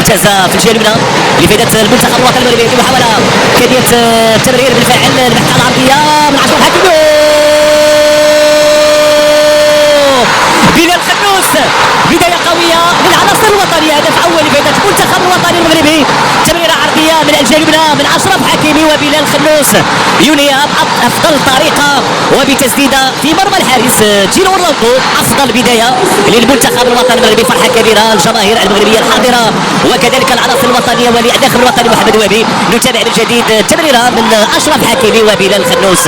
ممتازه في الجهه اليمنى لفائده المنتخب الوطني المغربي في محاوله كيفيه التمرير بالفعل البحث عن عرضيه من اشرف حكيمي. بلال خنوس بدايه قويه للعناصر الوطنيه، هدف اول لفائده المنتخب الوطني المغربي. تمريره عرضيه من الجهه اليمنى من اشرف حكيمي وبلال خنوس ينهيها بافضل طريقه وبتسديده في مرمى الحارس جيل اورلاندو. افضل بدايه للمنتخب الوطني المغربي، فرحه كبيره الجماهير المغربيه الحاضره وكذلك العناصر الوطنيه وللاخر الوطني محمد وهبي. نتابع من جديد تمريره من اشرف حكيمي وبلال خنوس.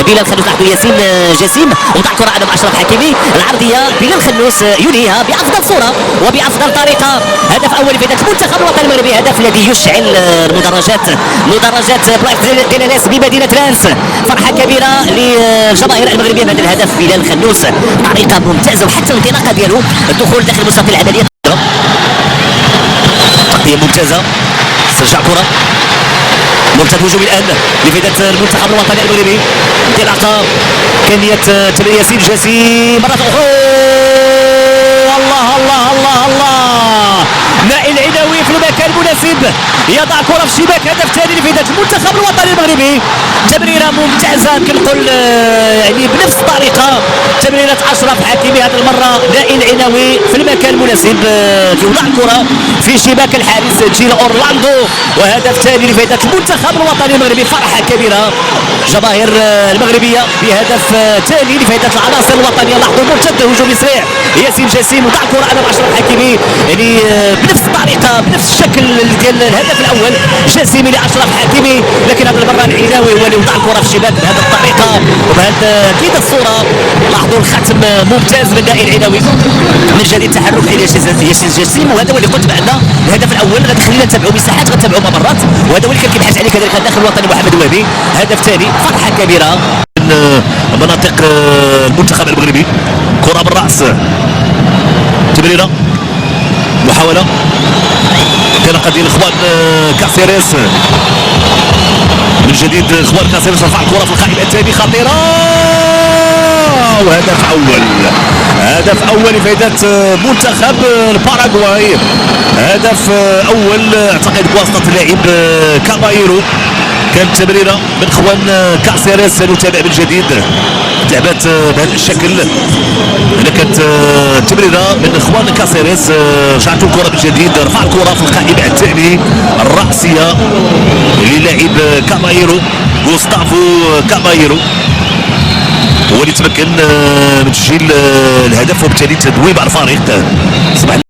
بلال خنوس نحو ياسين جسيم وضع كره امام اشرف حكيمي، العرضيه بلال خنوس ينهيها بافضل صوره وبافضل طريقه. هدف اول لفائده المنتخب الوطني المغربي، هدف الذي يشعل مدرجات بلايف ديلانيس بمدينه رانس. فرحه كبيره للجماهير المغربيه بهذا الهدف. بلال خنوس طريقه ممتازه وحتى الانطلاقه ديالو الدخول داخل مستوى العمليه تغطيه ممتازه. استرجاع كره مرتد هجومي الان لفائده المنتخب الوطني المغربي. انطلاقه كانيه تمرير ياسين جسيم مره اخرى. الله الله الله الله، نائل العناوي في المكان المناسب يضع كره في الشباك. هدف ثاني لفائده المنتخب الوطني المغربي. تمريره ممتازه كنقول يعني بنفس الطريقه تمريره اشرف حكيمي، هذه المره نائل العناوي في المكان المناسب يوضع الكره في شباك الحارس جيل اورلاندو. وهدف ثاني لفائده المنتخب الوطني المغربي. فرحه كبيره جماهير المغربيه بهدف ثاني لفائده العناصر الوطنيه. لاحظوا مرتد هجومي سريع ياسين جسيم وضع كره امام اشرف حكيمي يعني بنفس الطريقه بنفس الشكل ديال الهدف الاول. جسيم لاشرف حكيمي، لكن هذه المره العناوي هو اللي وضع الكره في الشباك بهذه الطريقه وبهذا اكيد الصوره. لاحظوا الختم ممتاز من نائل العناوي. من جديد تحرك ياسين جسيم، وهذا هو اللي قلت بان الهدف الاول غادي خلينا نتابعوا مساحات غنتابعوا ممرات، وهذا هو اللي كان كيبحث عليه كذلك الداخل الوطني محمد وهبي. هدف ثاني فرحه كبيره من مناطق المنتخب المغربي. كره بالراس، تمريره محاوله انطلاقه ديال اخوان كاسيريس. من جديد اخوان كاسيريس رفع الكره في القائمه الثاني خطيره وهدف اول. هدف اول لفائده منتخب الباراغواي. هدف اول اعتقد بواسطه اللاعب كابايرو. كانت تمريره من اخوان كاسيريس. نتابع من جديد لعبات بهذا الشكل. هنا كانت تمريره من اخوان كاسيريس. رجعت الكره من جديد، رفع الكره في القائمه الثاني الراسيه للاعب كابايرو غوستافو كابايرو، هو اللي تمكن من تسجيل الهدف وبالتالي تدويب على الفريق.